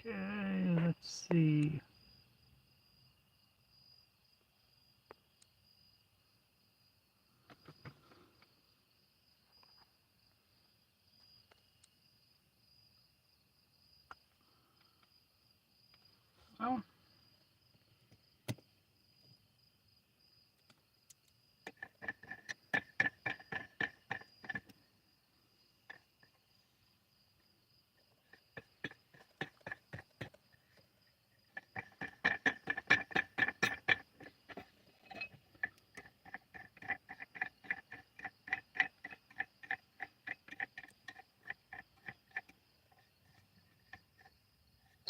Okay, let's see. Oh.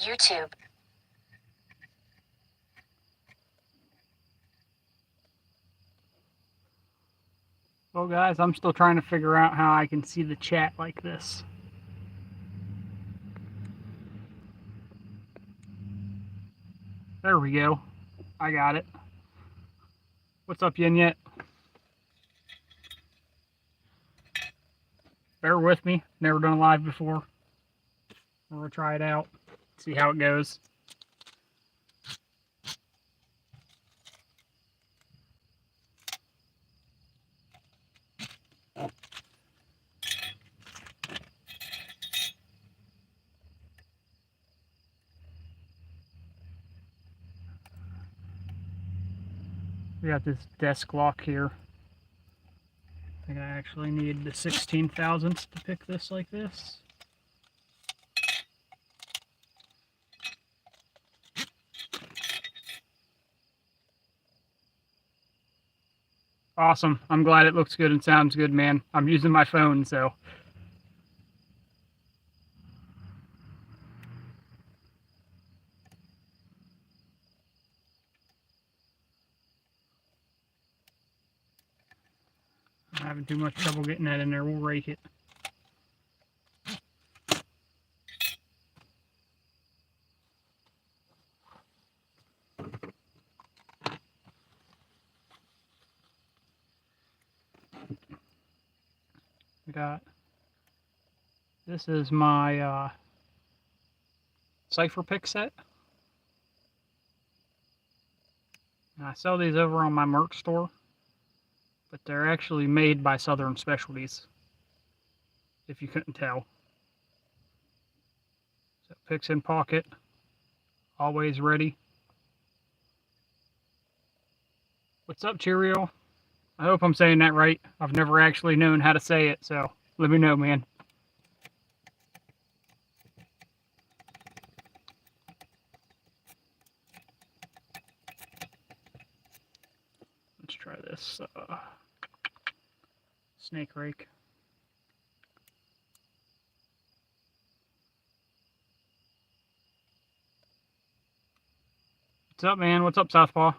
YouTube. Well, guys, I'm still trying to figure out how I can see the chat like this. There we go. I got it. What's up, Yin Yet? Bear with me. Never done a live before. We're going to try it out. See how it goes. We got this desk lock here. I think I actually need the 16 thousandths to pick this like this. Awesome. I'm glad it looks good and sounds good, man. I'm using my phone, so. I'm having too much trouble getting that in there. We'll rake it. We got, this is my cipher pick set. And I sell these over on my merch store, but they're actually made by Southern Specialties, if you couldn't tell. So picks in pocket, always ready. What's up, Cheerio? I hope I'm saying that right. I've never actually known how to say it, so let me know, man. Let's try this snake rake. What's up, man? What's up, Southpaw?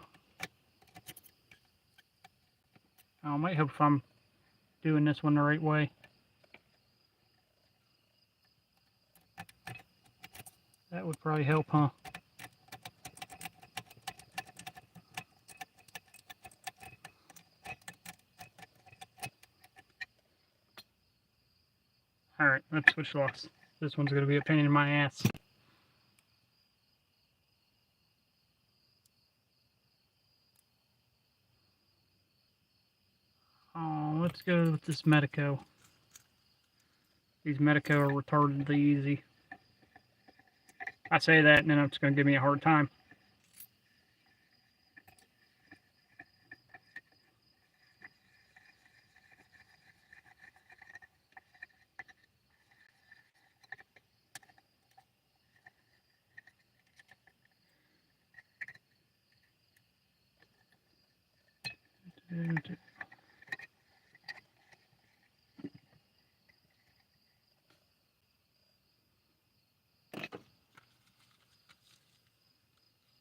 I might hope if I'm doing this one the right way. That would probably help, huh? Alright, let's switch locks. This one's going to be a pain in my ass. Oh, let's go with this Medico. These Medico are retardedly easy. I say that and then it's going to give me a hard time.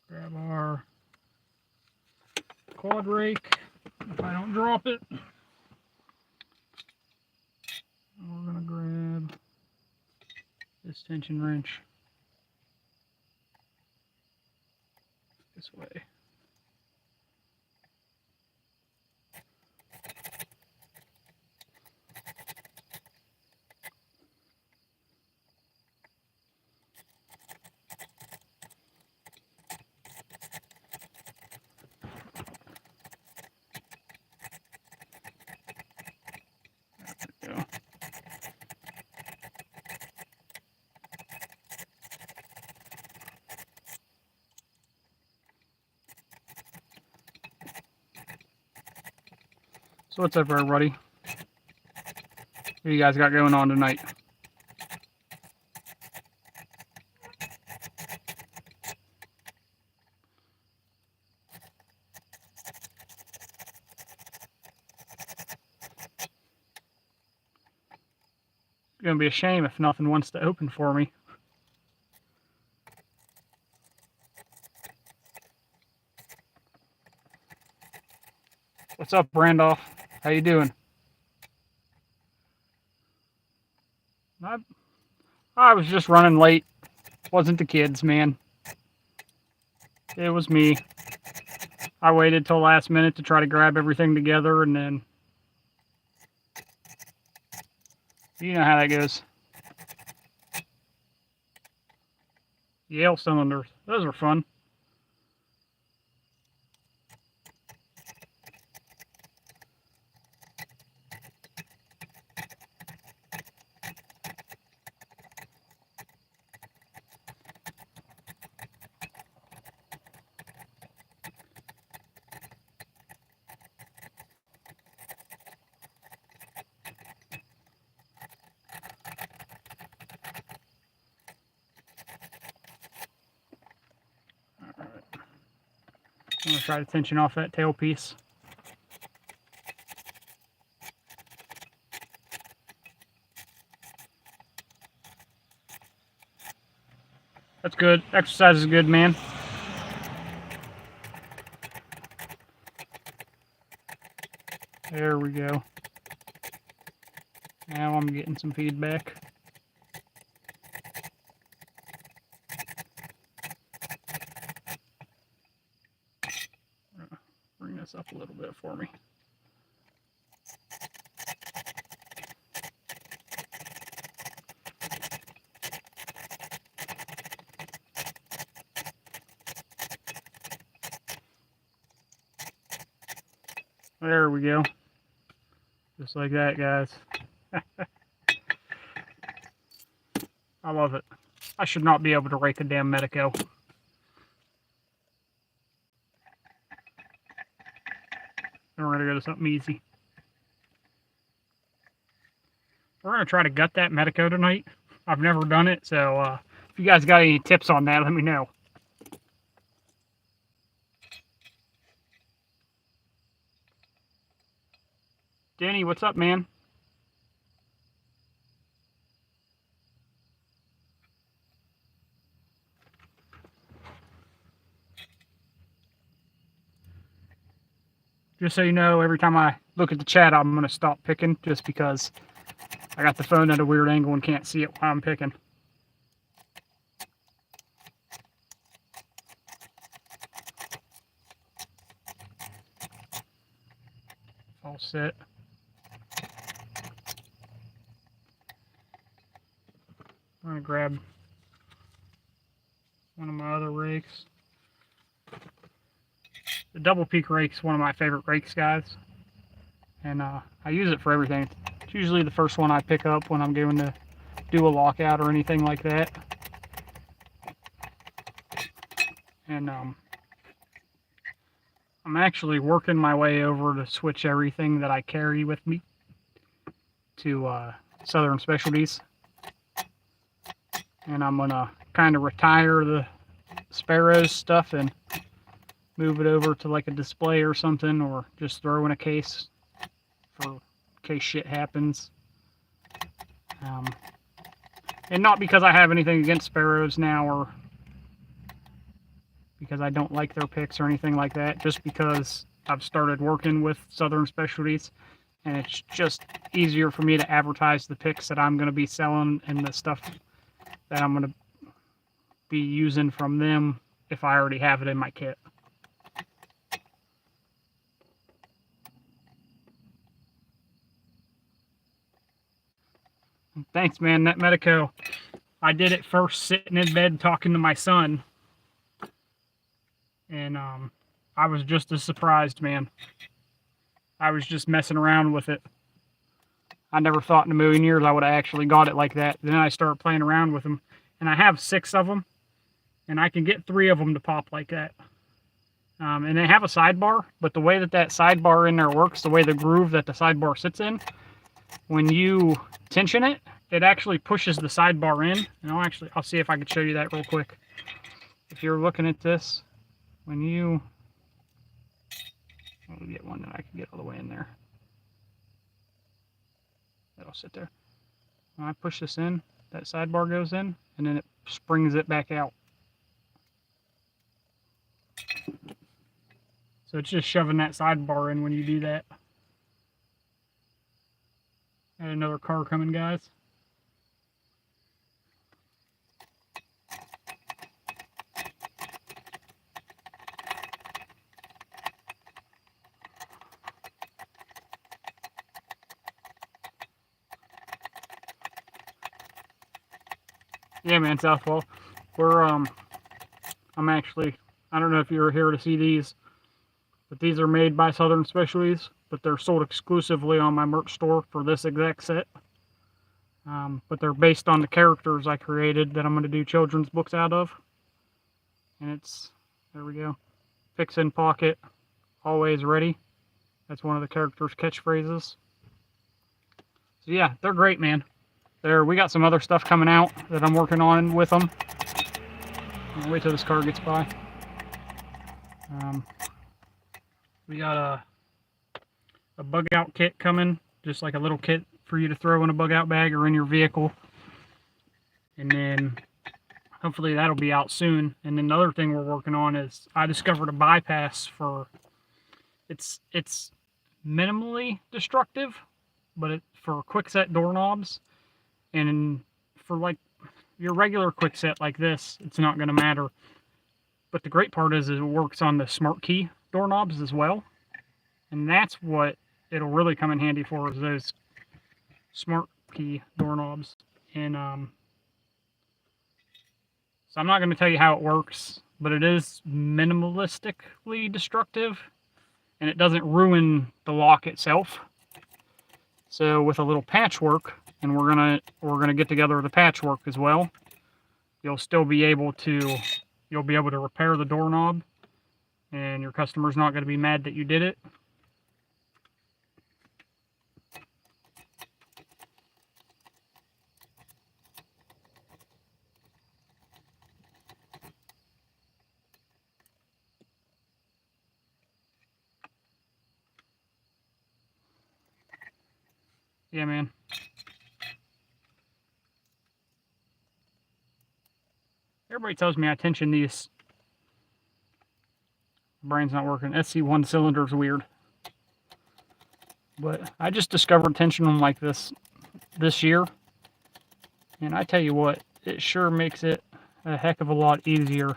Grab our quad rake, if I don't drop it. We're going to grab this tension wrench this way. So what's up, everybody? What you guys got going on tonight? It's gonna be a shame if nothing wants to open for me. What's up, Randolph? How you doing? I was just running late. Wasn't the kids, man. It was me. I waited till last minute to try to grab everything together, and then you know how that goes. Yale cylinders. Those are fun. I'm going to try to tension off that tail piece. That's good. Exercise is good, man. There we go. Now I'm getting some feedback. Bring this up a little bit for me. There we go. Just like that, guys. I love it. I should not be able to rake a damn Medico. Then we're going to go to something easy. We're going to try to gut that Medico tonight. I've never done it, so if you guys got any tips on that, let me know. Danny, what's up, man? Just so you know, every time I look at the chat, I'm going to stop picking just because I got the phone at a weird angle and can't see it while I'm picking. All set. I'm going to grab one of my other rakes. The double peak rake's one of my favorite rakes, guys. And I use it for everything. It's usually the first one I pick up when I'm going to do a lockout or anything like that. And I'm actually working my way over to switch everything that I carry with me to Southern Specialties. And I'm going to kind of retire the Sparrows stuff and move it over to like a display or something, or just throw in a case for case shit happens. And not because I have anything against Sparrows now, or because I don't like their picks or anything like that, just because I've started working with Southern Specialties, and it's just easier for me to advertise the picks that I'm going to be selling and the stuff that I'm going to be using from them if I already have it in my kit. Thanks, man. That Medico, I did it first sitting in bed talking to my son. And I was just as surprised, man. I was just messing around with it. I never thought in a million years I would have actually got it like that. Then I started playing around with them. And I have 6 of them. And I can get 3 of them to pop like that. And they have a sidebar, but the way that sidebar in there works, the way the groove that the sidebar sits in, when you tension it, it actually pushes the sidebar in. And I'll see if I can show you that real quick. If you're looking at this, when you, let me get one that I can get all the way in there. That'll sit there. When I push this in, that sidebar goes in, and then it springs it back out. So it's just shoving that sidebar in when you do that. Got another car coming, guys. Yeah, man, Southwell. I'm actually, I don't know if you're here to see these, but these are made by Southern Specialties, but they're sold exclusively on my merch store for this exact set. But they're based on the characters I created that I'm going to do children's books out of. And it's, there we go, fix in pocket, always ready. That's one of the characters' catchphrases. So yeah, they're great, man. We got some other stuff coming out that I'm working on with them. I'll wait till this car gets by. We got a bug out kit coming, just like a little kit for you to throw in a bug out bag or in your vehicle. And then hopefully that'll be out soon. And then another thing we're working on is I discovered a bypass for, it's minimally destructive, but for quickset doorknobs. And for like your regular quickset like this, it's not going to matter. But the great part is it works on the smart key doorknobs as well. And that's what it'll really come in handy for, is those smart key doorknobs. And so I'm not going to tell you how it works, but it is minimalistically destructive, and it doesn't ruin the lock itself. So with a little patchwork, and we're gonna get together the patchwork as well, you'll be able to repair the doorknob, and your customer's not going to be mad that you did it. Yeah, man. Everybody tells me I tension these. Brain's not working. SC1 cylinder is weird. But I just discovered tensioning them like this year. And I tell you what, it sure makes it a heck of a lot easier.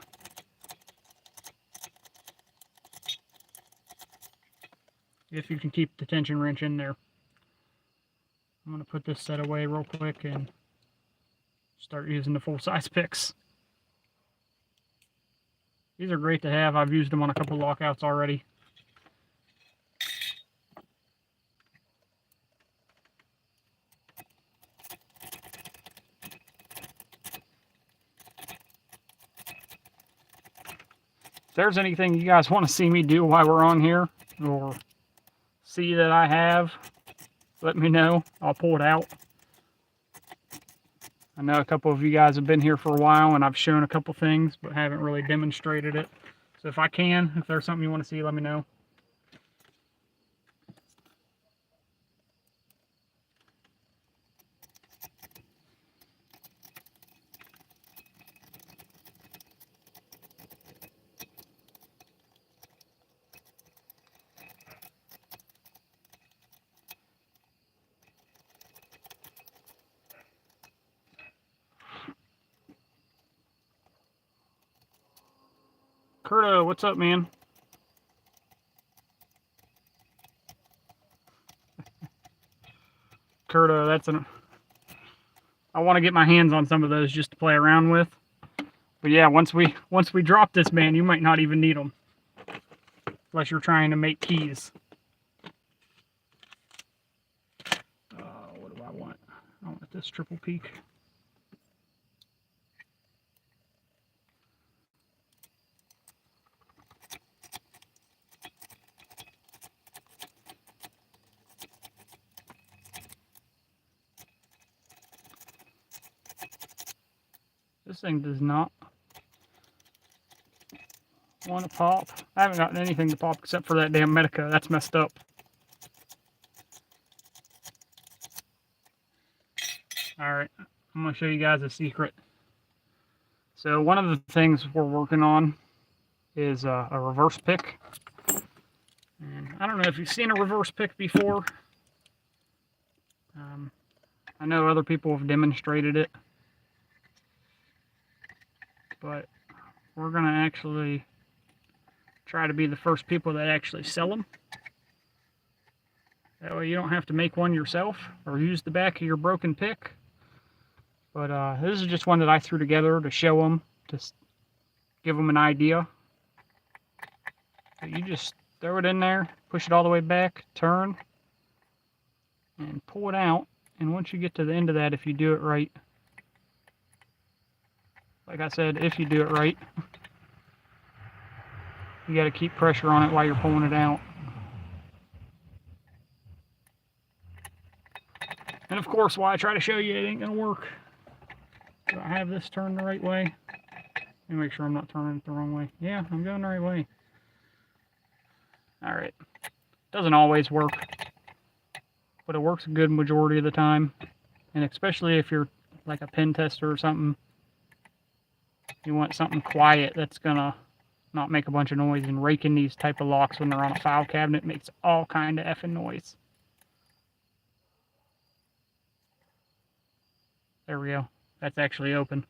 If you can keep the tension wrench in there. I'm going to put this set away real quick and start using the full-size picks. These are great to have. I've used them on a couple lockouts already. If there's anything you guys want to see me do while we're on here, or see that I have, let me know. I'll pull it out. I know a couple of you guys have been here for a while, and I've shown a couple things, but haven't really demonstrated it. So if there's something you want to see, let me know. Curto, what's up, man? Curto, I want to get my hands on some of those just to play around with. But yeah, once we drop this, man, you might not even need them. Unless you're trying to make keys. What do I want? I want this triple peak. This thing does not want to pop. I haven't gotten anything to pop except for that damn Medica. That's messed up. Alright, I'm going to show you guys a secret. So one of the things we're working on is a reverse pick. And I don't know if you've seen a reverse pick before. I know other people have demonstrated it. But we're going to actually try to be the first people that actually sell them. That way you don't have to make one yourself or use the back of your broken pick. But this is just one that I threw together to show them, to give them an idea. So you just throw it in there, push it all the way back, turn, and pull it out. And once you get to the end of that, if you do it right, like I said, if you do it right, you got to keep pressure on it while you're pulling it out. And of course, while I try to show you, it ain't going to work. Do I have this turned the right way? Let me make sure I'm not turning it the wrong way. Yeah, I'm going the right way. Alright. Doesn't always work, but it works a good majority of the time. And especially if you're like a pen tester or something, you want something quiet that's going to not make a bunch of noise. And raking these type of locks when they're on a file cabinet makes all kind of effing noise. There we go. That's actually open.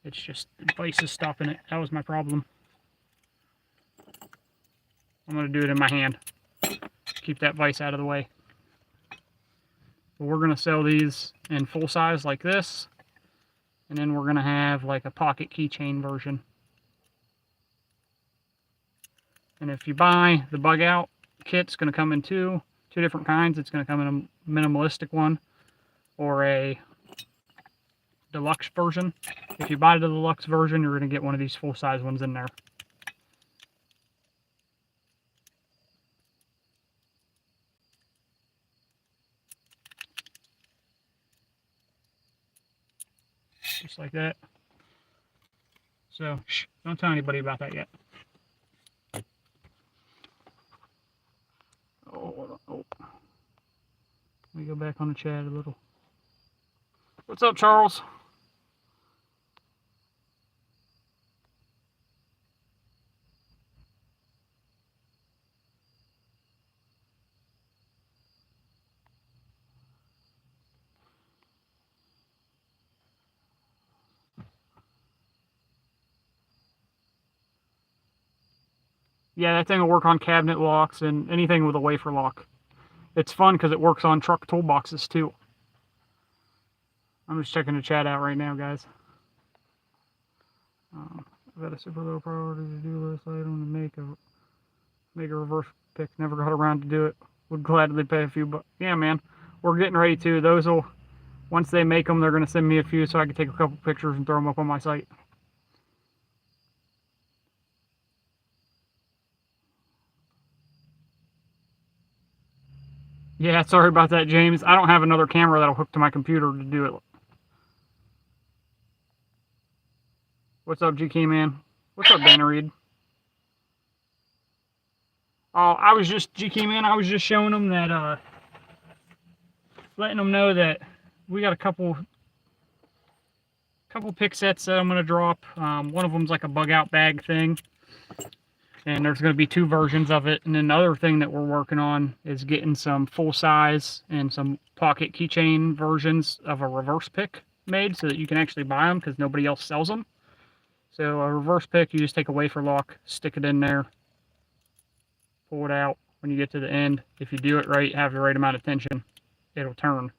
It's just the vise is stopping it. That was my problem. I'm going to do it in my hand. Keep that vise out of the way. But we're going to sell these in full size like this. And then we're going to have like a pocket keychain version. And if you buy the bug out kit, it's going to come in two different kinds. It's going to come in a minimalistic one or a deluxe version. If you buy the deluxe version, you're going to get one of these full-size ones in there. Just like that. So, shh, don't tell anybody about that yet. Oh. Let me go back on the chat a little. What's up, Charles? Yeah, that thing will work on cabinet locks and anything with a wafer lock. It's fun because it works on truck toolboxes too. I'm just checking the chat out right now, guys. I've got a super low priority to-do list item to make a reverse pick. Never got around to do it. Would gladly pay a few bucks. Yeah, man. We're getting ready to. Those will, once they make them, they're going to send me a few so I can take a couple pictures and throw them up on my site. Yeah, sorry about that, James. I don't have another camera that'll hook to my computer to do it. What's up, GK man? What's up, Dana Reed? Oh, I was just, GK man, I was just showing them that, letting them know that we got a couple pick sets that I'm going to drop. One of them's like a bug out bag thing. And there's going to be two versions of it. And then the other thing that we're working on is getting some full size and some pocket keychain versions of a reverse pick made so that you can actually buy them because nobody else sells them. So a reverse pick, you just take a wafer lock, stick it in there, pull it out. When you get to the end, if you do it right, have the right amount of tension, it'll turn.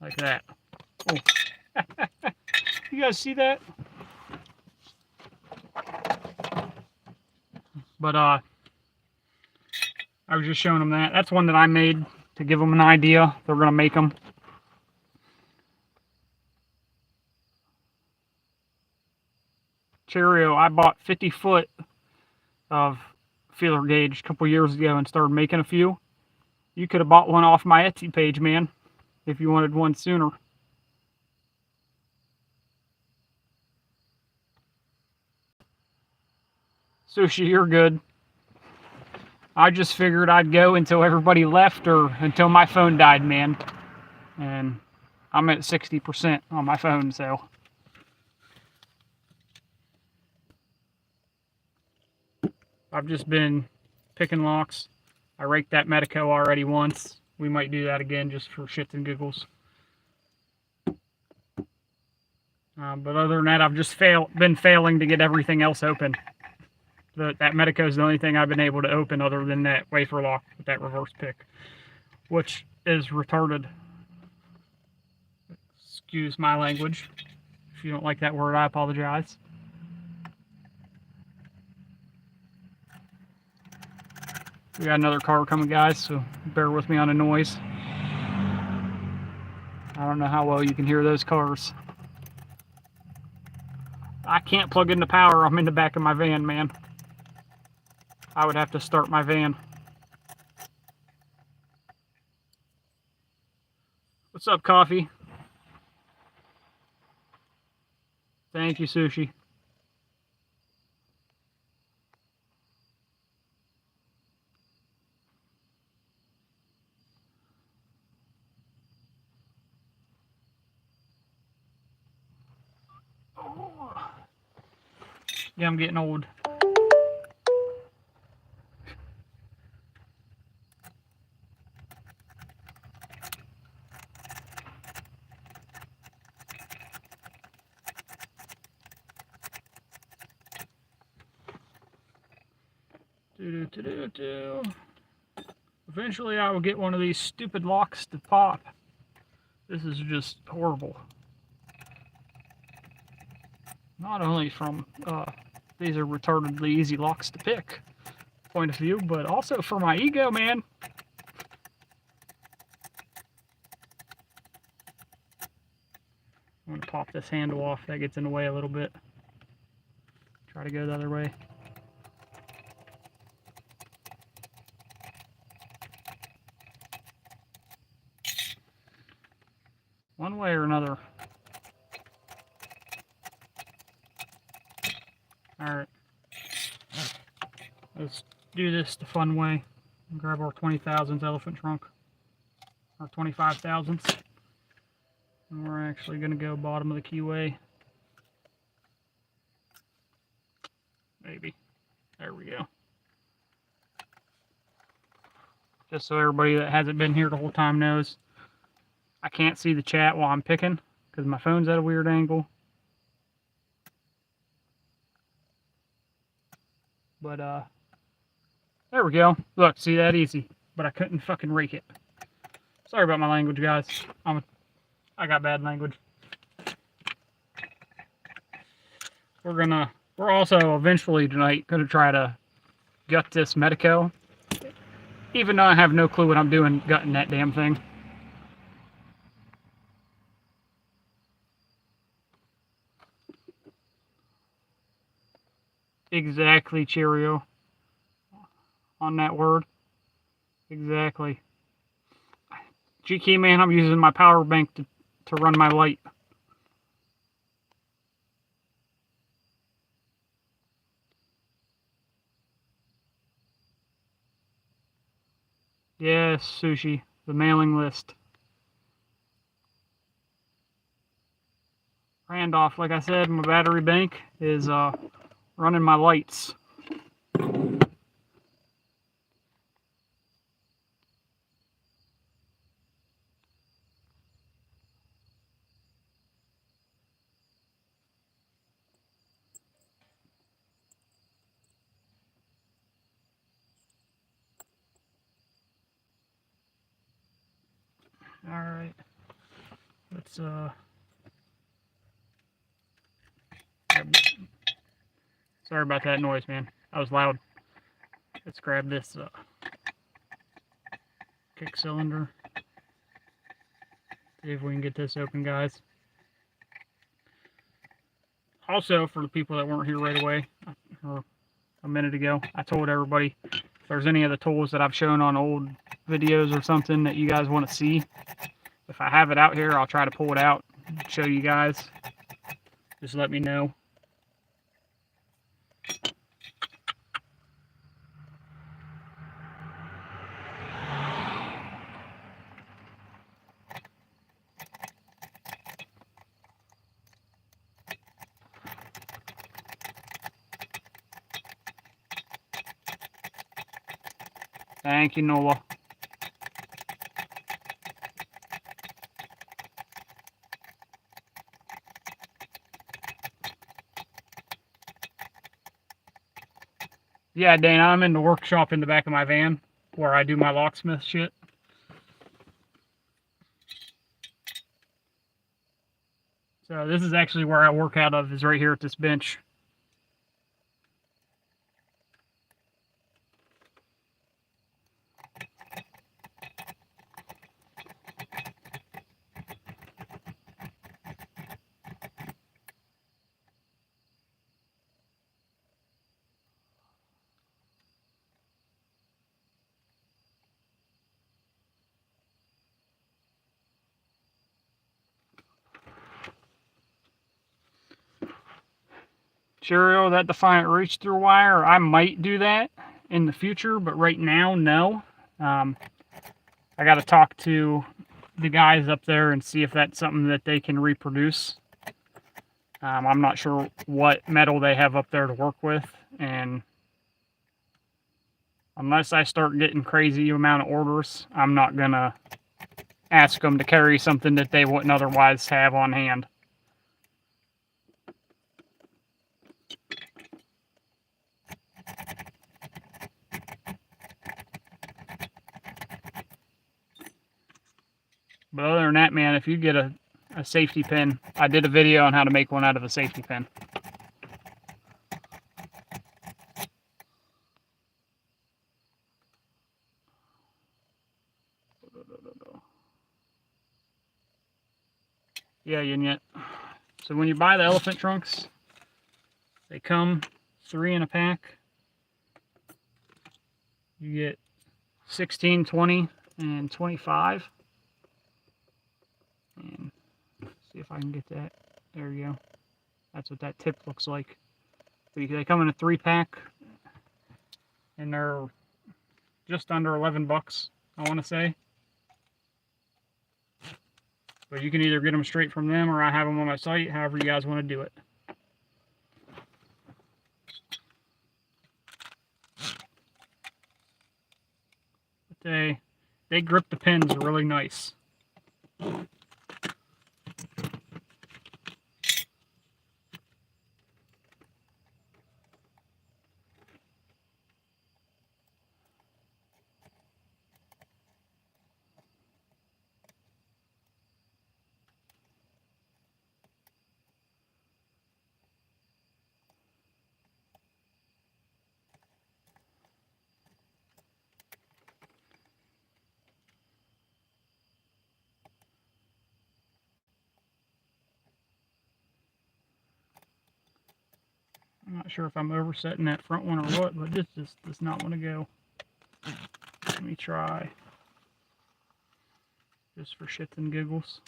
Like that. Oh. You guys see that? But I was just showing them that. That's one that I made to give them an idea. They're going to make them. Cheerio, I bought 50 foot of feeler gauge a couple years ago and started making a few. You could have bought one off my Etsy page, man, if you wanted one sooner. Sushi, you're good. I just figured I'd go until everybody left or until my phone died, man. And I'm at 60% on my phone, so. I've just been picking locks. I raked that Medico already once. We might do that again just for shits and giggles. But other than that, I've just been failing to get everything else open. That Medico is the only thing I've been able to open other than that wafer lock with that reverse pick, which is retarded. Excuse my language. If you don't like that word, I apologize. We got another car coming, guys, so bear with me on the noise. I don't know how well you can hear those cars. I can't plug in the power. I'm in the back of my van, man. I would have to start my van. What's up, coffee? Thank you, Sushi. Oh. Yeah, I'm getting old. Eventually I will get one of these stupid locks to pop. This is just horrible. Not only from these are retardedly easy locks to pick point of view, but also for my ego, man. I'm gonna pop this handle off. That gets in the way a little bit. Try to go the other way. One way or another. Alright. Let's do this the fun way. Grab our 20,000th elephant trunk. Our 25,000th. And we're actually going to go bottom of the keyway. Maybe. There we go. Just so everybody that hasn't been here the whole time knows, I can't see the chat while I'm picking because my phone's at a weird angle. But, there we go. Look, see that easy. But I couldn't fucking rake it. Sorry about my language, guys. I got bad language. We're also eventually tonight gonna try to gut this Medico. Even though I have no clue what I'm doing gutting that damn thing. Exactly, Cheerio. On that word. Exactly. GK, man, I'm using my power bank to run my light. Yes, Sushi. The mailing list. Randolph, like I said, my battery bank is running my lights. Alright. Let's sorry about that noise, man. That was loud. Let's grab this kick cylinder. See if we can get this open, guys. Also, for the people that weren't here right away, or a minute ago, I told everybody if there's any of the tools that I've shown on old videos or something that you guys want to see, if I have it out here, I'll try to pull it out and show you guys. Just let me know. Thank you, Nola. Yeah, Dana, I'm in the workshop in the back of my van where I do my locksmith shit. So this is actually where I work out of, is right here at this bench. Cheerio, that Defiant reach through wire, I might do that in the future, but right now, no. I got to talk to the guys up there and see if that's something that they can reproduce. I'm not sure what metal they have up there to work with, and unless I start getting crazy amount of orders, I'm not gonna ask them to carry something that they wouldn't otherwise have on hand. But other than that, man, if you get a safety pin, I did a video on how to make one out of a safety pin. Yeah, Yet. So when you buy the elephant trunks, they come 3 in a pack. You get 16, 20, and 25. And see if I can get that. There you go. That's what that tip looks like. They come in a 3-pack, and they're just under 11 bucks, I want to say. But you can either get them straight from them, or I have them on my site, however you guys want to do it. But they grip the pins really nice. I'm not sure if I'm oversetting that front one or what, but this just does not want to go. Let me try. Just for shits and giggles.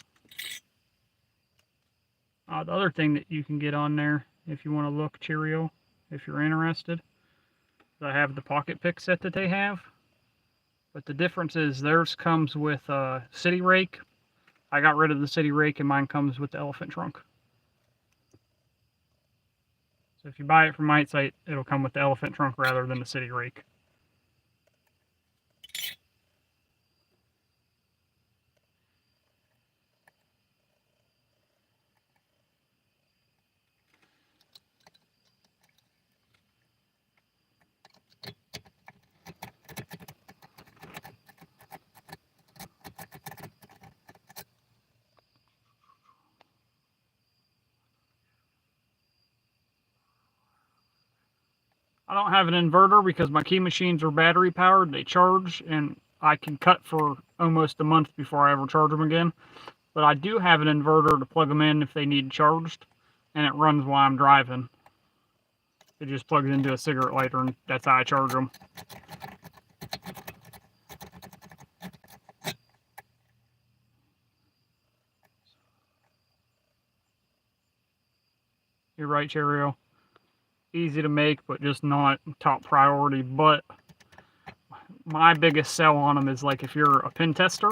The other thing that you can get on there, if you want to look, Cheerio, if you're interested, I have the pocket pick set that they have. But the difference is theirs comes with a city rake. I got rid of the city rake and mine comes with the elephant trunk. So if you buy it from my site, it'll come with the elephant trunk rather than the city rake. I don't have an inverter because my key machines are battery powered. They charge, and I can cut for almost a month before I ever charge them again. But I do have an inverter to plug them in if they need charged, and it runs while I'm driving. It just plugs into a cigarette lighter, and that's how I charge them. You're right, Cheerio. Easy to make, but just not top priority. But my biggest sell on them is like if you're a pin tester,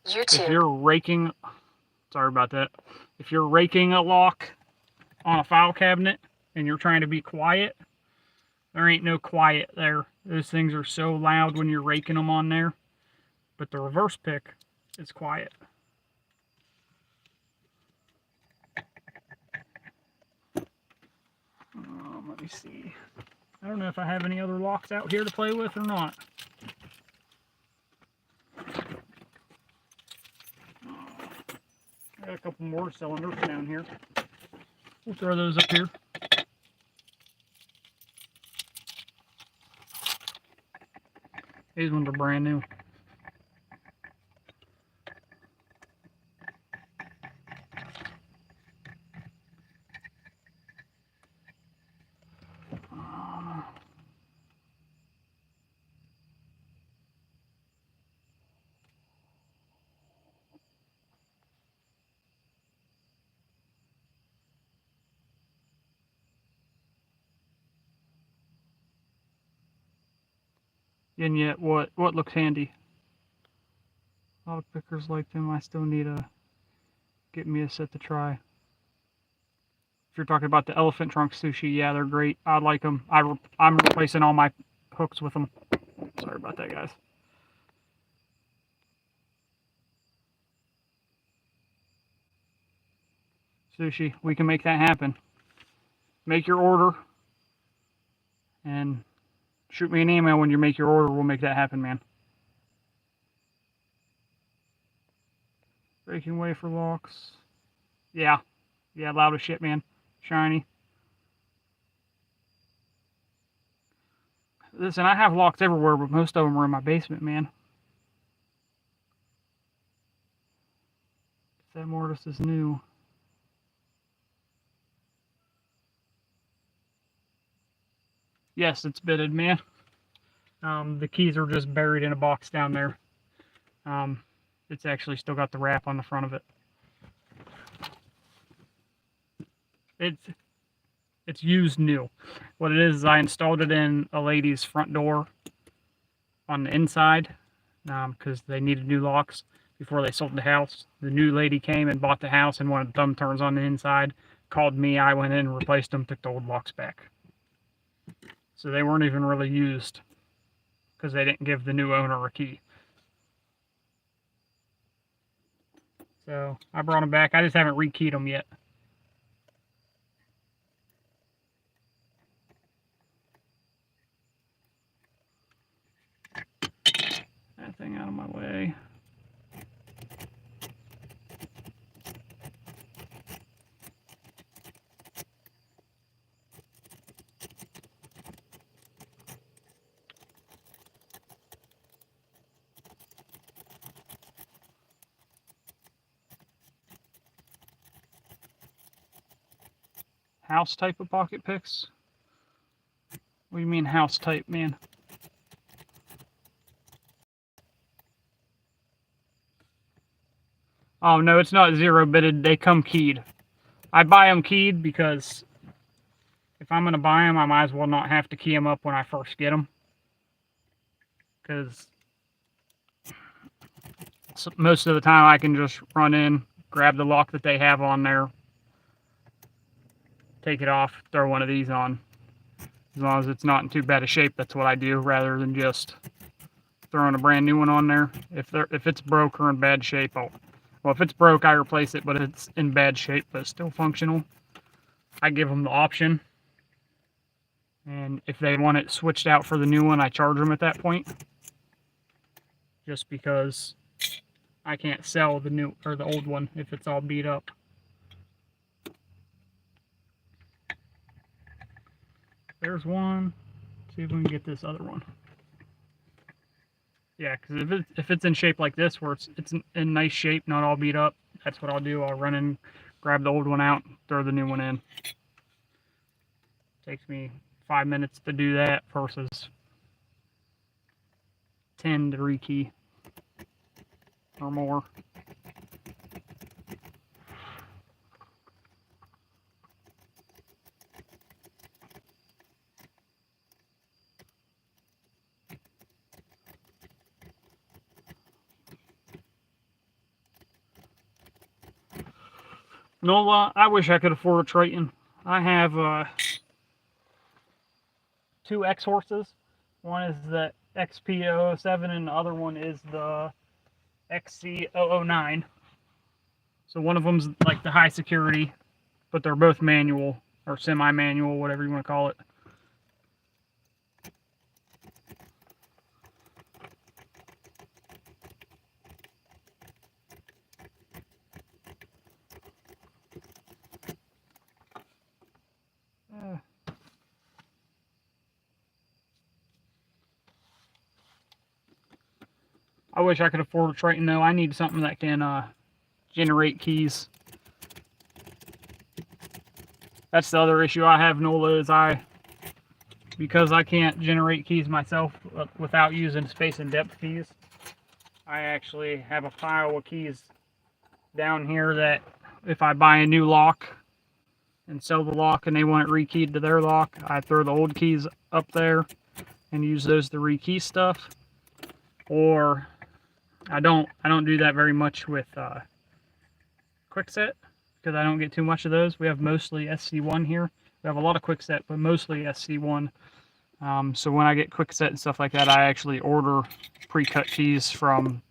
if you're raking, sorry about that, if you're raking a lock on a file cabinet and you're trying to be quiet, There ain't no quiet there. Those things are so loud when you're raking them on there. But the reverse pick is quiet. Let me see. I don't know if I have any other locks out here to play with or not. I got a couple more cylinders down here. We'll throw those up here. These ones are brand new. And yet, what looks handy? Lock pickers like them. I still need to get me a set to try. If you're talking about the elephant trunk sushi, yeah, they're great. I like them. I'm replacing all my hooks with them. Sorry about that, guys. Sushi, we can make that happen. Make your order and shoot me an email when you make your order. We'll make that happen, man. Breaking wafer locks. Yeah, loud as shit, man. Shiny. Listen, I have locks everywhere, but most of them are in my basement, man. That mortise is new. Yes, it's bitted, man. The keys are just buried in a box down there. It's actually still got the wrap on the front of it. It's used new. What it is I installed it in a lady's front door on the inside because they needed new locks before they sold the house. The new lady came and bought the house and wanted thumb turns on the inside. Called me, I went in and replaced them, took the old locks back. So they weren't even really used because they didn't give the new owner a key. So I brought them back. I just haven't rekeyed them yet. That thing out of my way. House type of pocket picks? What do you mean house type, man? Oh no, it's not zero bitted. They come keyed. I buy them keyed because if I'm gonna buy them, I might as well not have to key them up when I first get them. Because most of the time I can just run in, grab the lock that they have on there, take it off, throw one of these on. As long as it's not in too bad a shape, that's what I do, rather than just throwing a brand new one on there. If it's broke or in bad shape, if it's broke, I replace it, but it's in bad shape but still functional, I give them the option. And if they want it switched out for the new one, I charge them at that point. Just because I can't sell the new or the old one if it's all beat up. There's one. See if we can get this other one. Yeah, because if it's in shape like this, where it's in nice shape, not all beat up, that's what I'll do. I'll run in, grab the old one out, throw the new one in. Takes me 5 minutes to do that versus 10 to rekey or more. No, I wish I could afford a Triton. I have two X horses. One is the XP007 and the other one is the XC009. So one of them's like the high security, but they're both manual or semi-manual, whatever you want to call it. I wish I could afford a Triton though. I need something that can generate keys. That's the other issue I have, Nola, is because I can't generate keys myself without using space and depth keys. I actually have a pile of keys down here that if I buy a new lock and sell the lock and they want it rekeyed to their lock, I throw the old keys up there and use those to rekey stuff. Or I don't do that very much with Quickset because I don't get too much of those. We have mostly SC1 here. We have a lot of Quickset, but mostly SC1. So when I get Quickset and stuff like that, I actually order pre-cut keys from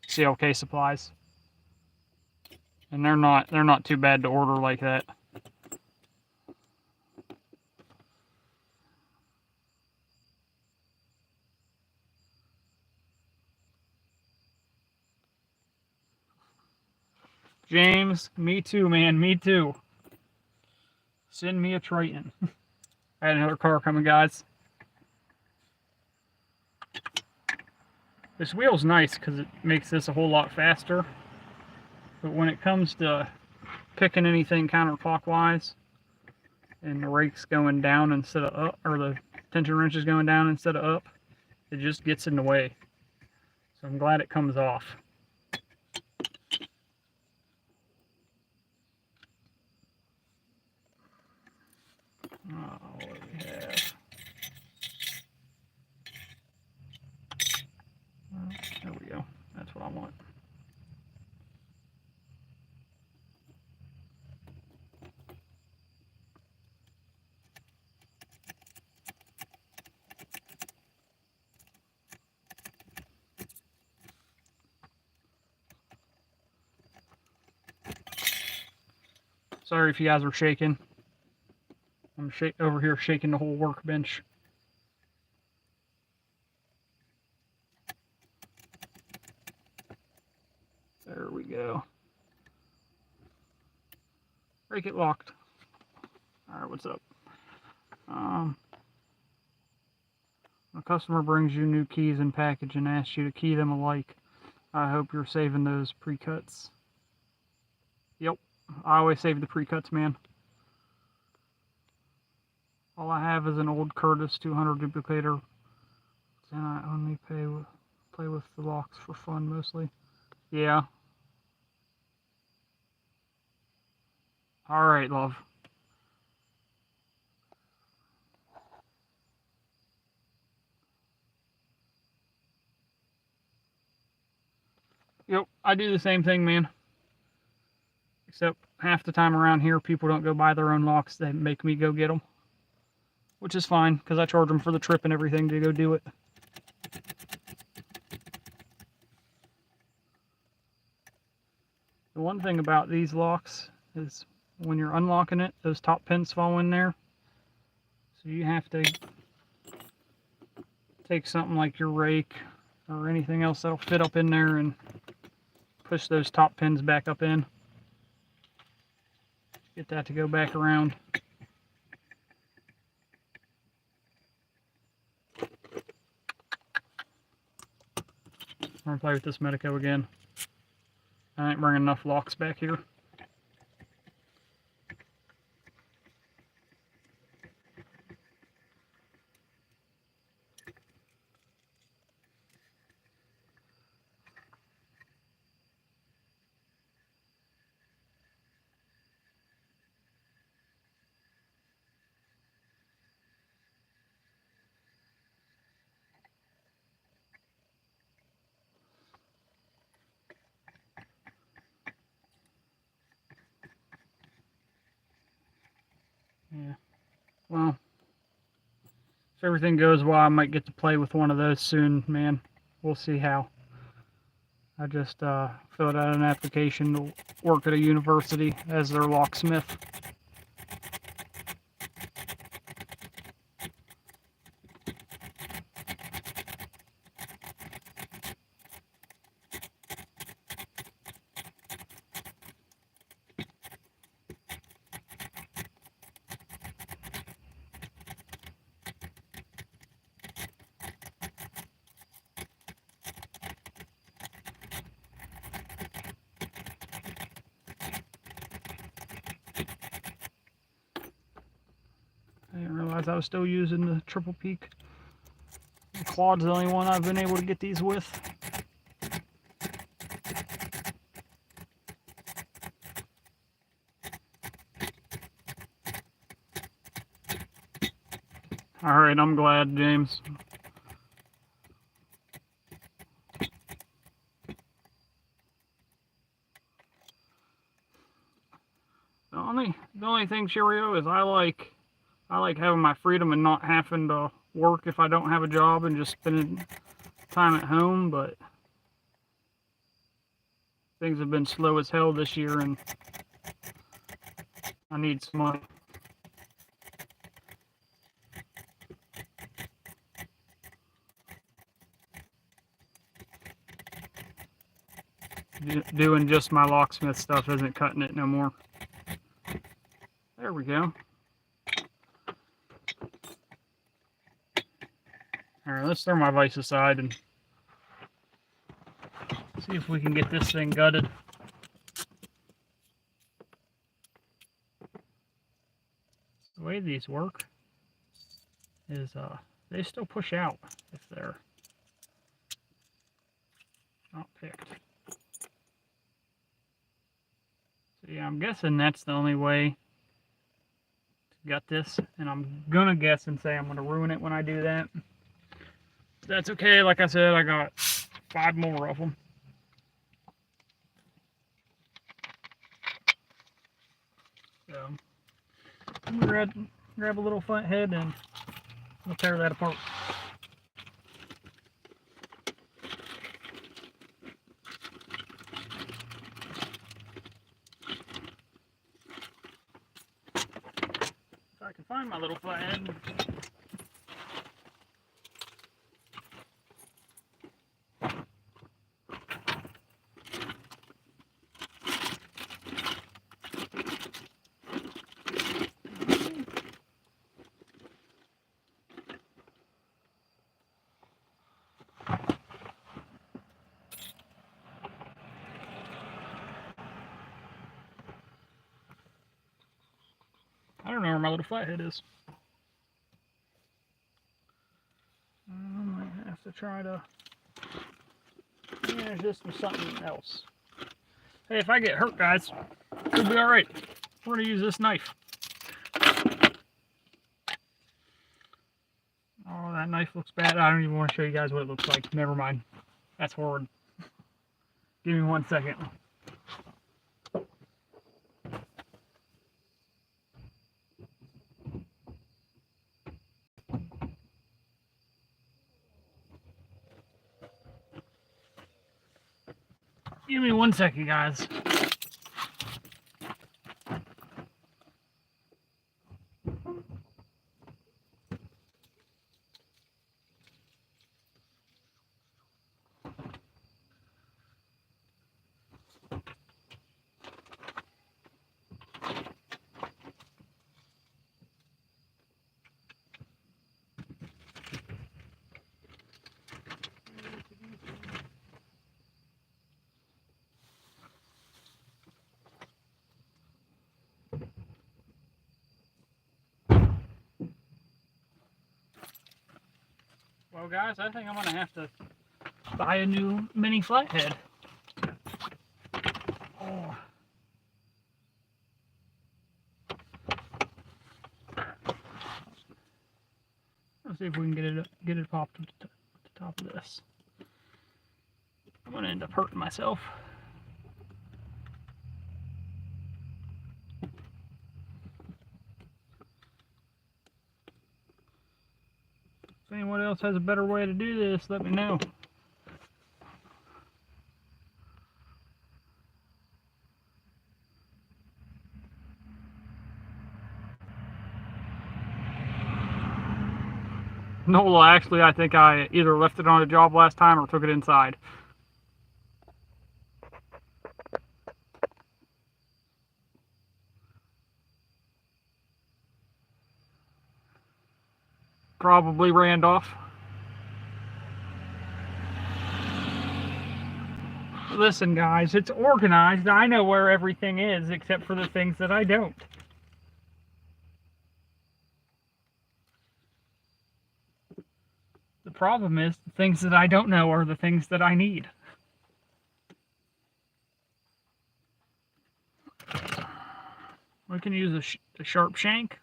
CLK Supplies, and they're not too bad to order like that. James, me too, man, me too. Send me a Triton. I had another car coming, guys. This wheel's nice because it makes this a whole lot faster. But when it comes to picking anything counterclockwise and the rake's going down instead of up, or the tension wrench is going down instead of up, it just gets in the way. So I'm glad it comes off. What do we have? There we go. That's what I want. Sorry if you guys are shaking. I'm over here shaking the whole workbench. There we go. Break it locked. Alright, what's up? A customer brings you new keys in package and asks you to key them alike. I hope you're saving those pre-cuts. Yep, I always save the pre-cuts, man. All I have is an old Curtis 200 duplicator, and I only play with the locks for fun mostly. Yeah. Alright, love. Yep, I do the same thing, man. Except half the time around here, people don't go buy their own locks. They make me go get them. Which is fine, because I charge them for the trip and everything to go do it. The one thing about these locks is when you're unlocking it, those top pins fall in there. So you have to take something like your rake or anything else that'll fit up in there and push those top pins back up in. Get that to go back around. I'm gonna play with this Medico again. I ain't bringing enough locks back here. if everything goes well, I might get to play with one of those soon, man. We'll see how. I just filled out an application to work at a university as their locksmith. I didn't realize I was still using the triple peak. The quad's the only one I've been able to get these with. Alright, I'm glad, James. The only thing, Cheerio, is I like having my freedom and not having to work if I don't have a job and just spending time at home, but things have been slow as hell this year and I need some money. Doing just my locksmith stuff isn't cutting it no more. There we go. Alright, let's throw my vise aside and see if we can get this thing gutted. The way these work is they still push out if they're not picked. So yeah, I'm guessing that's the only way to gut this, and I'm gonna guess and say I'm gonna ruin it when I do that. That's okay. Like I said, I got 5 more of them. So I'm gonna grab a little front head and we'll tear that apart. If I can find my little flathead. I don't know where my little flathead is. I might have to try to manage this with something else. Hey, if I get hurt, guys, it'll be alright. We're going to use this knife. Oh, that knife looks bad. I don't even want to show you guys what it looks like. Never mind. That's horrid. Give me 1 second. Give me 1 second, guys. Well, guys, I think I'm going to have to buy a new mini flathead. Oh. Let's see if we can get it popped at the top of this. I'm going to end up hurting myself. else has a better way to do this, let me know. Nola, actually, I think I either left it on a job last time or took it inside. Probably Randolph. Listen, guys, it's organized. I know where everything is, except for the things that I don't. The problem is, the things that I don't know are the things that I need. We can use a sharp shank.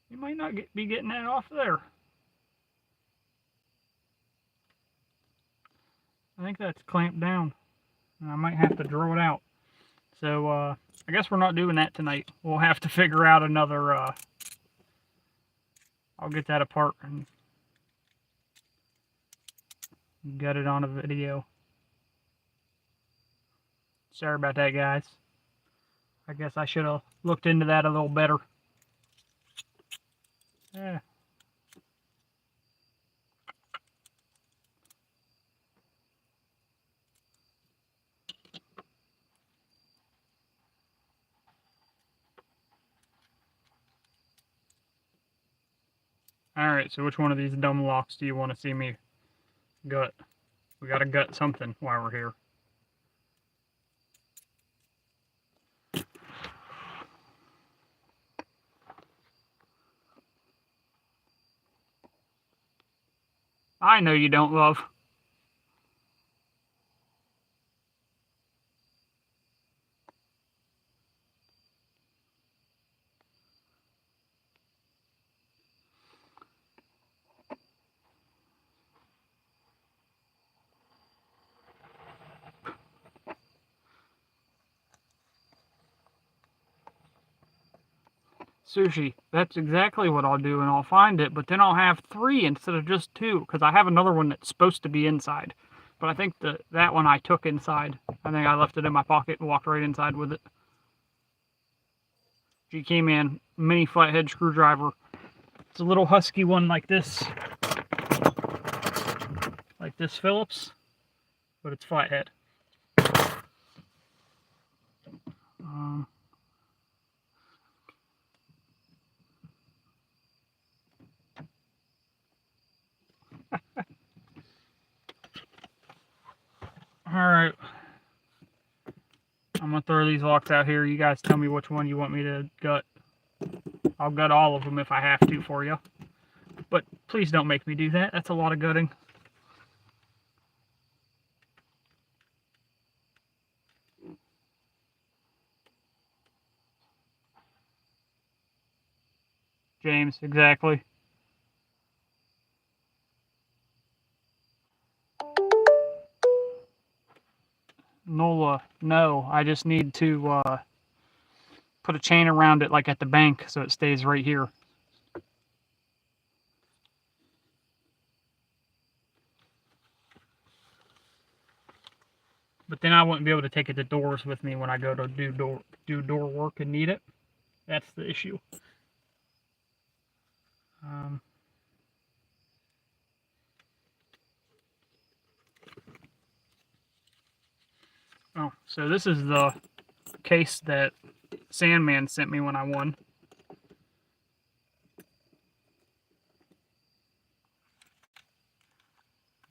You might not be getting that off there. I think that's clamped down. I might have to draw it out. So, I guess we're not doing that tonight. We'll have to figure out another, I'll get that apart and get it on a video. Sorry about that, guys. I guess I should have looked into that a little better. Yeah. Alright, so which one of these dumb locks do you want to see me gut? We gotta gut something while we're here. I know you don't, love. Sushi, that's exactly what I'll do, and I'll find it, but then I'll have 3 instead of just 2, because I have another one that's supposed to be inside. But I think that one I took inside. I think I left it in my pocket and walked right inside with it. G-K-Man mini flathead screwdriver. It's a little husky one like this. Like this Phillips, but it's flathead. Alright. I'm gonna throw these locks out here. You guys tell me which one you want me to gut. I'll gut all of them if I have to for you. But please don't make me do that. That's a lot of gutting. James, exactly. Nola, no. I just need to put a chain around it like at the bank so it stays right here. But then I wouldn't be able to take it to doors with me when I go to do door work and need it. That's the issue. Oh, so this is the case that Sandman sent me when I won.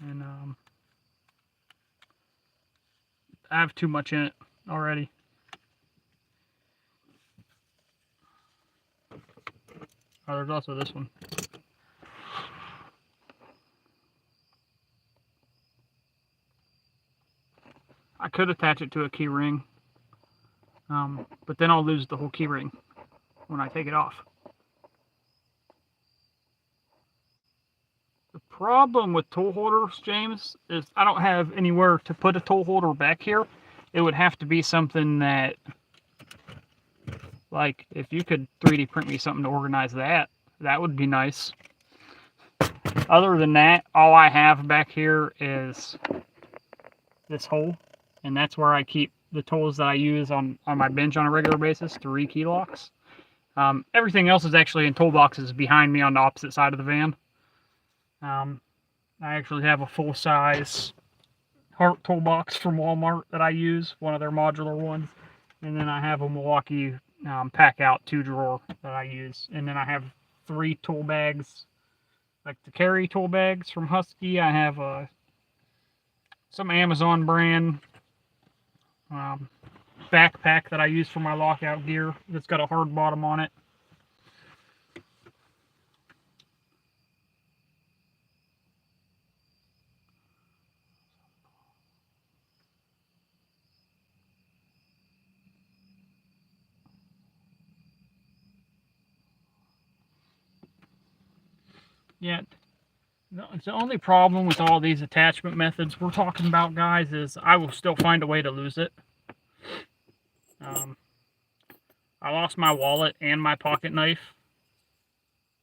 And I have too much in it already. Oh, there's also this one. I could attach it to a key ring, but then I'll lose the whole key ring when I take it off. The problem with tool holders, James, is I don't have anywhere to put a tool holder back here. it would have to be something that, like, if you could 3D print me something to organize that, that would be nice. Other than that, all I have back here is this hole, and that's where I keep the tools that I use on my bench on a regular basis to rekey locks. Everything else is actually in toolboxes behind me on the opposite side of the van. I actually have a full-size Hart toolbox from Walmart that I use, one of their modular ones. And then I have a Milwaukee pack-out 2-drawer that I use. And then I have 3 tool bags, like the carry tool bags from Husky. I have some Amazon brand backpack that I use for my lockout gear that's got a hard bottom on it. Yeah, the only problem with all these attachment methods we're talking about, guys, is I will still find a way to lose it. I lost my wallet and my pocket knife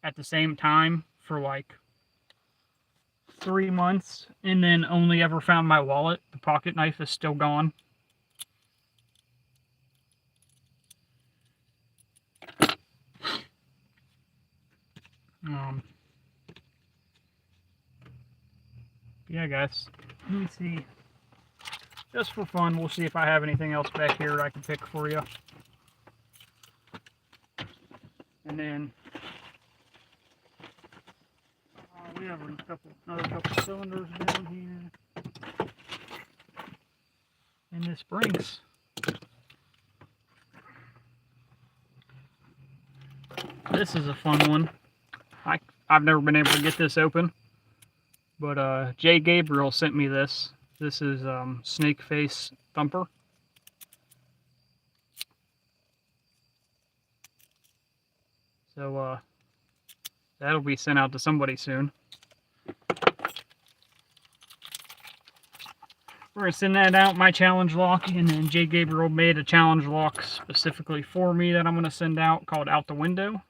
at the same time for like 3 months, and then only ever found my wallet. The pocket knife is still gone. Yeah, guys, let me see. Just for fun, we'll see if I have anything else back here I can pick for you. And then we have another couple cylinders down here. And this springs. This is a fun one. I've never been able to get this open, but Jay Gabriel sent me this. This is Snake Face Thumper. So that'll be sent out to somebody soon. We're going to send that out, my challenge lock, and then Jay Gabriel made a challenge lock specifically for me that I'm going to send out called Out the Window.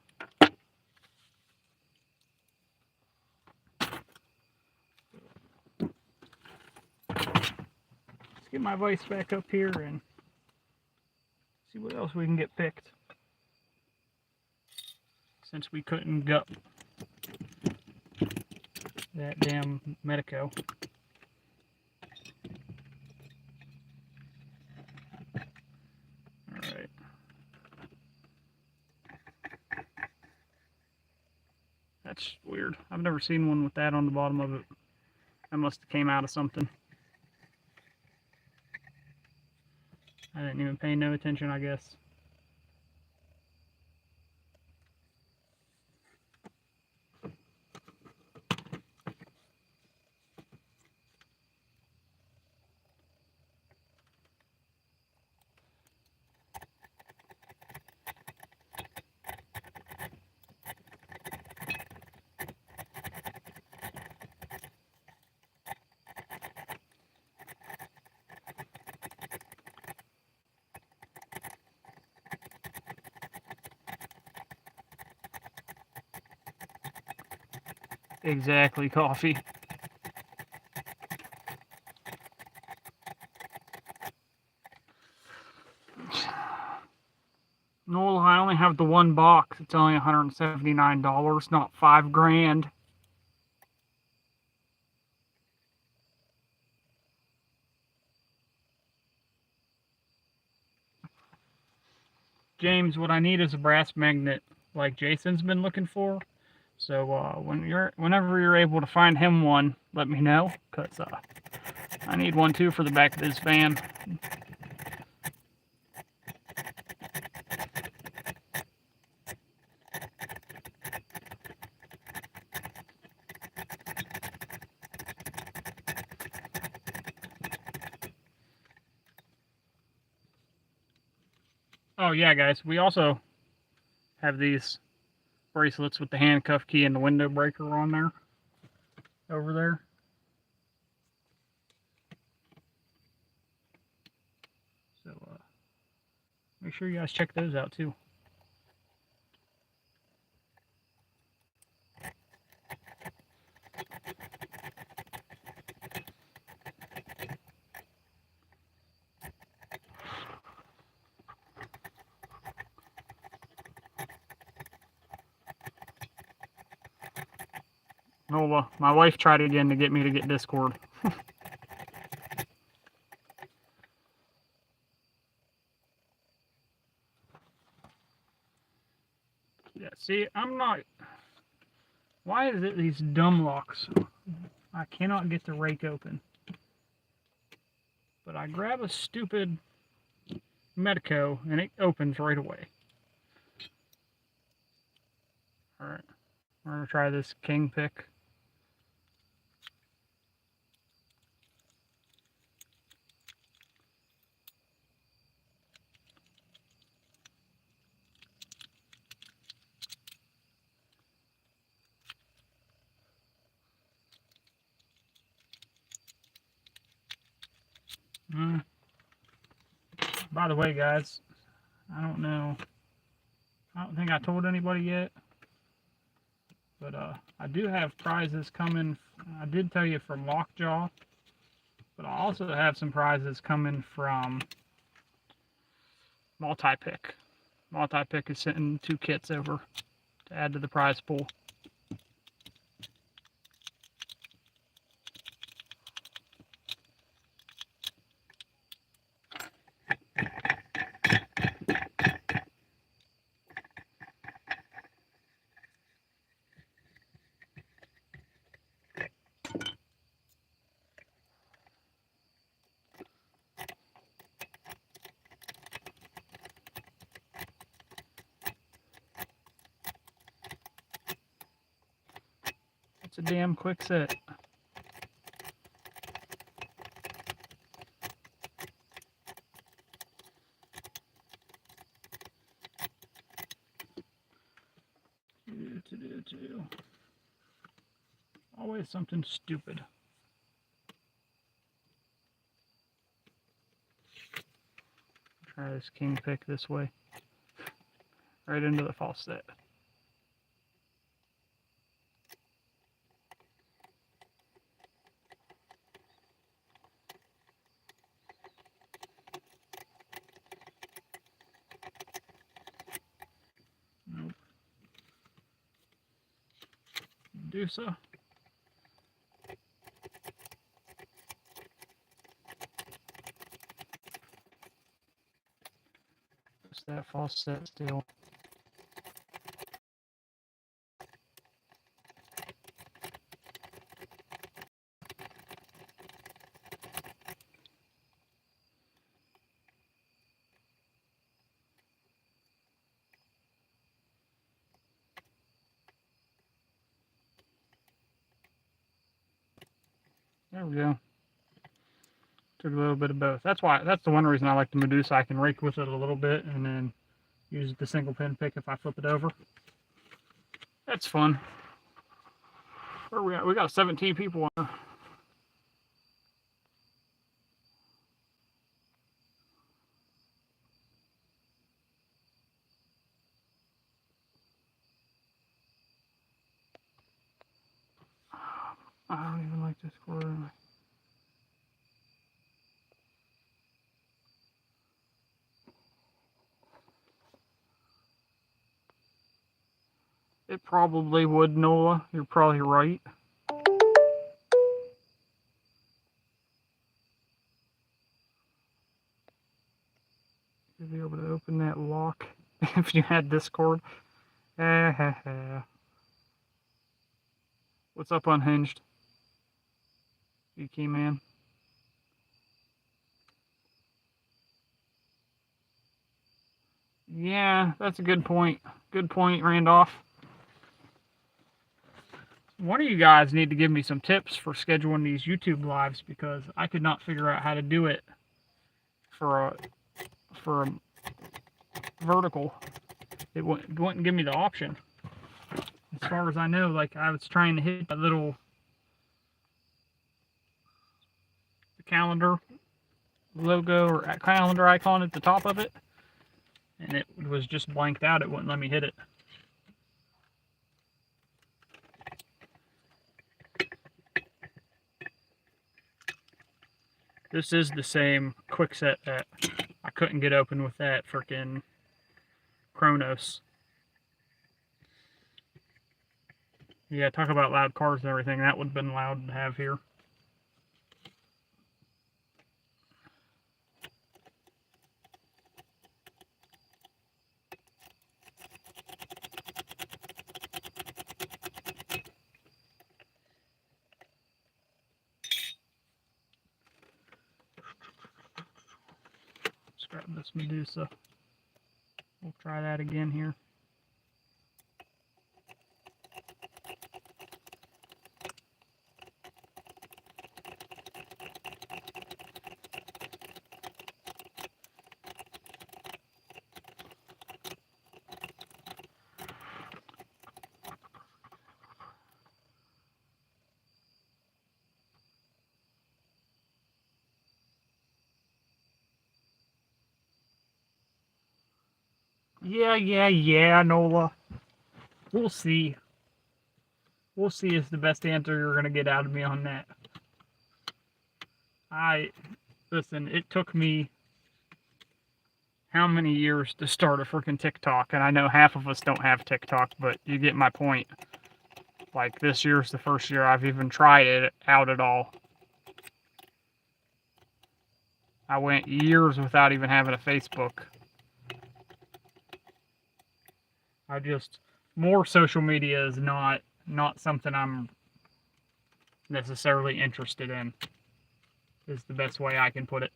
Let's get my vise back up here and see what else we can get picked. Since we couldn't gut that damn Medico. Alright. That's weird. I've never seen one with that on the bottom of it. That must have came out of something. I didn't even pay no attention, I guess. Exactly, coffee. No, I only have the one box. It's only $179, not $5 grand. James, what I need is a brass magnet like Jason's been looking for. So whenever you're able to find him one, let me know, because I need one too for the back of this van. Oh yeah, guys, we also have these bracelets with the handcuff key and the window breaker on there, over there. Make sure you guys check those out too. Nola, my wife tried again to get me to get Discord. Yeah, see, I'm not... Why is it these dumb locks? I cannot get the rake open. But I grab a stupid Medico and it opens right away. Alright, we're going to try this king pick. By the way, guys, I don't know. I don't think I told anybody yet. But I do have prizes coming. I did tell you from Lockjaw. But I also have some prizes coming from Multi-Pick. Multi-Pick is sending 2 kits over to add to the prize pool. It's a damn quick set. Always something stupid. Try this king pick this way. Right into the false set. Nope. Do so. Just that false set still. There we go. Took a little bit of both. That's the one reason I like the Medusa. I can rake with it a little bit and then use the single pin pick if I flip it over. That's fun. Where are we at? We got 17 people on. I don't even like this quarter. It probably would, Nola. You're probably right. You'd be able to open that lock if you had Discord. What's up, Unhinged? You key man. Yeah, that's a good point. Good point, Randolph. One of you guys need to give me some tips for scheduling these YouTube lives because I could not figure out how to do it for a vertical. It wouldn't give me the option. As far as I know, like I was trying to hit that little calendar logo or calendar icon at the top of it, and it was just blanked out. It wouldn't let me hit it. This is the same quickset that I couldn't get open with that freaking Kronos. Yeah, talk about loud cars and everything. That would have been loud to have here. Let's grab this Medusa. We'll try that again here. Yeah, Nola. We'll see. We'll see is the best answer you're going to get out of me on that. Listen, it took me how many years to start a freaking TikTok, and I know half of us don't have TikTok, but you get my point. Like, this year's the first year I've even tried it out at all. I went years without even having a Facebook. More social media is not something I'm necessarily interested in, is the best way I can put it.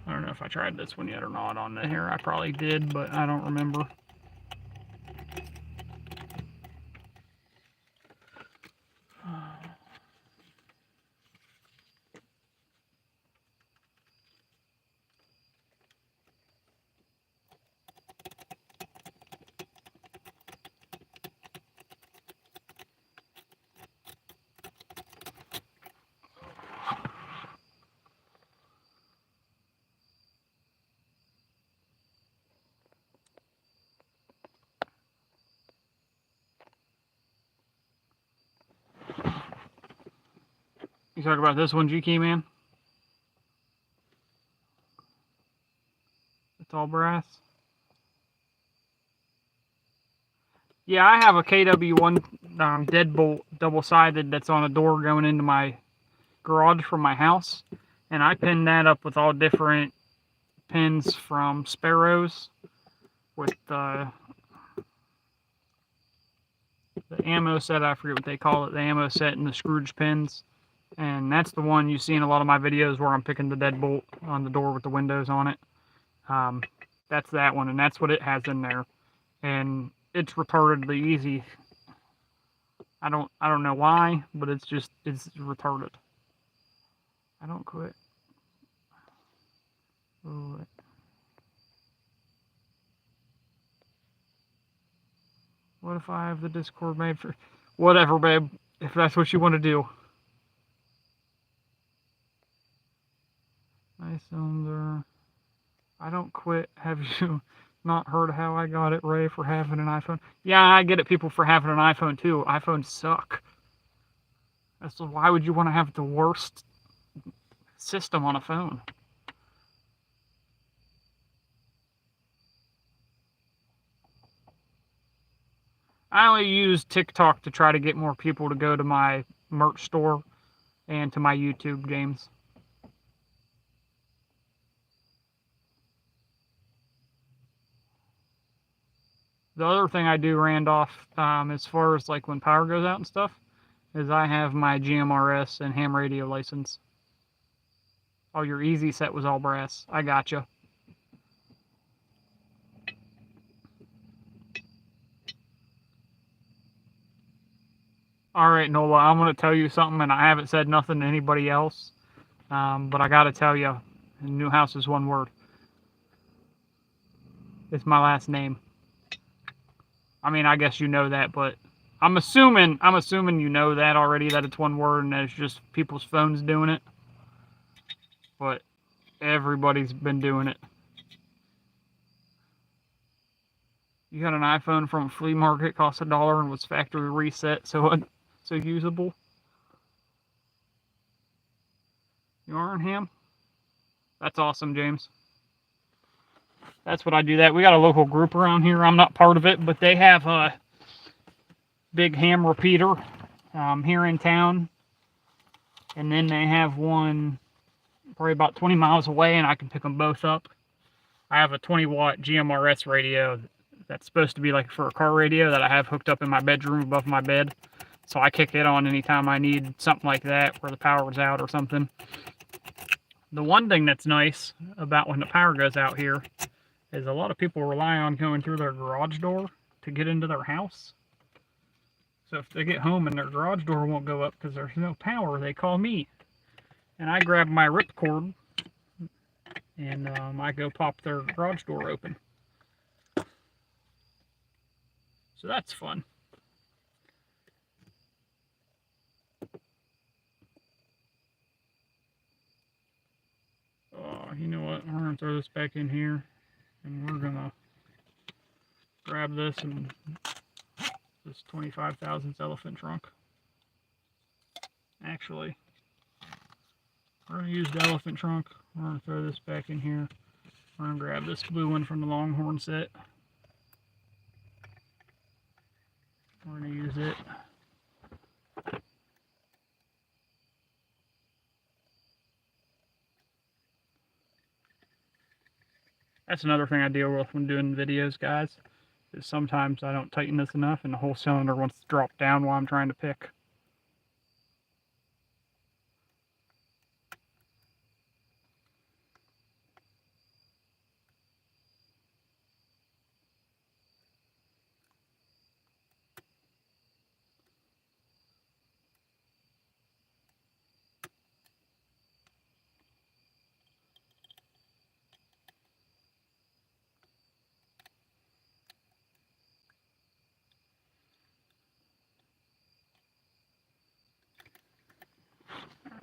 I don't know if I tried this one yet or not on the here. I probably did, but I don't remember. You talk about this one, GK Man? It's all brass. Yeah, I have a KW1 deadbolt double-sided that's on a door going into my garage from my house, and I pinned that up with all different pins from Sparrows with the ammo set. I forget what they call it, the ammo set and the Scrooge pins. And that's the one you see in a lot of my videos where I'm picking the deadbolt on the door with the windows on it. That's that one, and that's what it has in there. And it's retardedly easy. I don't know why, but it's retarded. I don't quit. Ooh. What if I have the Discord made for... Whatever, babe. If that's what you want to do. Nice cylinder. I don't quit. Have you not heard how I got it, Ray, for having an iPhone? Yeah, I get it, people, for having an iPhone, too. iPhones suck. So why would you want to have the worst system on a phone? I only use TikTok to try to get more people to go to my merch store and to my YouTube games. The other thing I do, Randolph, as far as like when power goes out and stuff, is I have my GMRS and ham radio license. Oh, your easy set was all brass. I gotcha. Alright, Nola, I'm going to tell you something, and I haven't said nothing to anybody else, but I got to tell you, new house is one word. is my last name. I mean, I guess you know that, but I'm assuming you know that already, that it's one word and that it's just people's phones doing it. But everybody's been doing it. You got an iPhone from a flea market, cost $1 and was factory reset, so usable. You are in ham? That's awesome, James. That's what I do that. We got a local group around here. I'm not part of it, but they have a big ham repeater here in town. And then they have one probably about 20 miles away, and I can pick them both up. I have a 20-watt GMRS radio that's supposed to be like for a car radio that I have hooked up in my bedroom above my bed. So I kick it on anytime I need something like that where the power's out or something. The one thing that's nice about when the power goes out here is a lot of people rely on going through their garage door to get into their house. So if they get home and their garage door won't go up because there's no power, they call me. And I grab my ripcord and I go pop their garage door open. So that's fun. You know what? We're going to throw this back in here. And we're going to grab this and this 25 thousandths elephant trunk. Actually, we're going to use the elephant trunk. We're going to throw this back in here. We're going to grab this blue one from the Longhorn set. We're going to use it. That's another thing I deal with when doing videos, guys, is sometimes I don't tighten this enough and the whole cylinder wants to drop down while I'm trying to pick.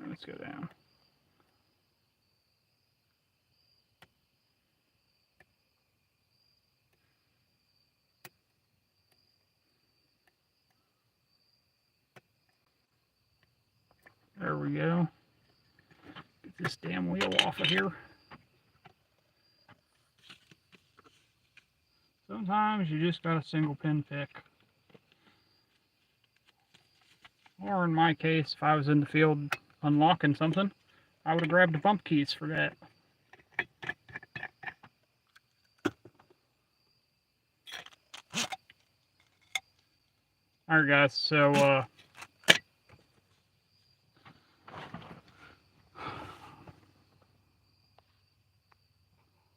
Let's go down. There we go. Get this damn wheel off of here. Sometimes you just got a single pin pick. Or in my case, if I was in the field unlocking something, I would have grabbed the bump keys for that. Alright guys, so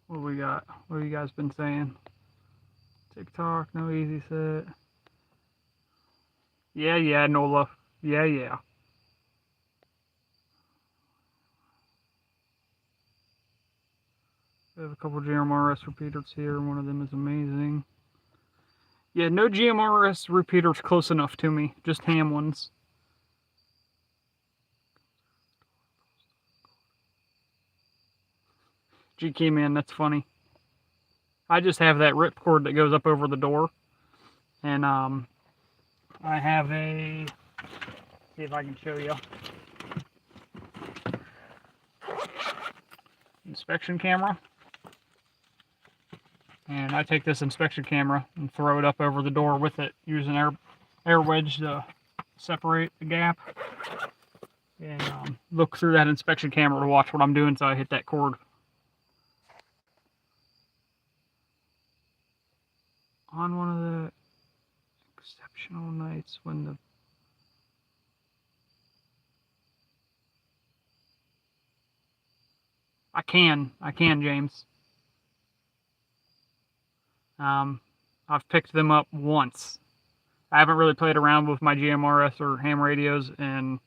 what we got? What have you guys been saying? TikTok, no easy set. Yeah, Nola. Yeah. We have a couple GMRS repeaters here. One of them is amazing. Yeah, no GMRS repeaters close enough to me. Just ham ones. GK man, that's funny. I just have that ripcord that goes up over the door. And I have a, see if I can show you, inspection camera. And I take this inspection camera and throw it up over the door with it, using air wedge to separate the gap. And look through that inspection camera to watch what I'm doing so I hit that cord. On one of the exceptional nights when the I can, James. I've picked them up once. I haven't really played around with my GMRS or ham radios in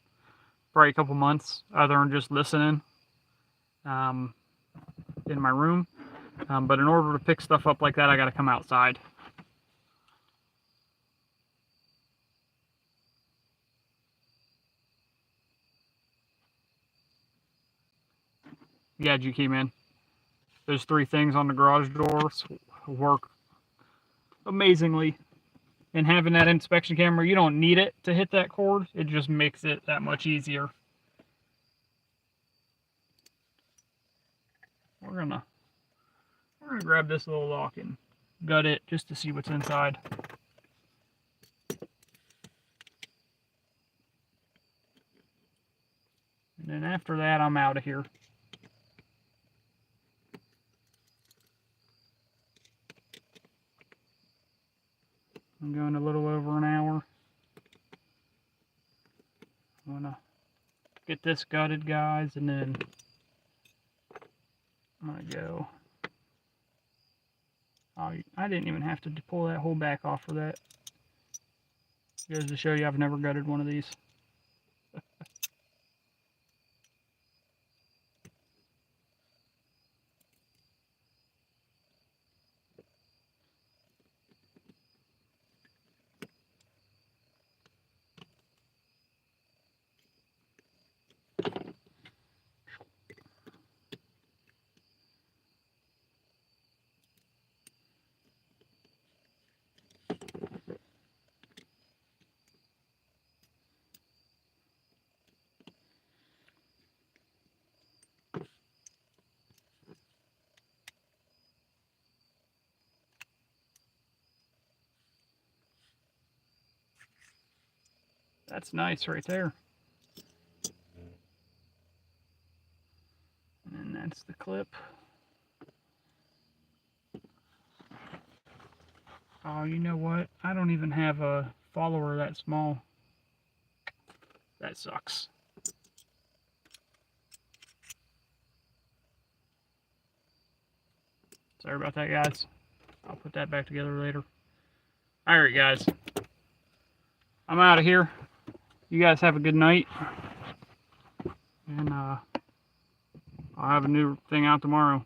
probably a couple months, other than just listening in my room. But in order to pick stuff up like that, I got to come outside. Yeah, G-Key, man. Those 3 things on the garage doors work amazingly. And having that inspection camera, you don't need it to hit that cord. It just makes it that much easier. We're gonna grab this little lock and gut it just to see what's inside. And then after that, I'm out of here. I'm going a little over an hour. I'm gonna get this gutted, guys, and then I'm gonna go. Oh, I didn't even have to pull that whole back off for that. Goes to show you I've never gutted one of these. That's nice right there. And that's the clip. Oh, you know what? I don't even have a follower that small. That sucks. Sorry about that, guys. I'll put that back together later. Alright, guys. I'm out of here. You guys have a good night. And I'll have a new thing out tomorrow.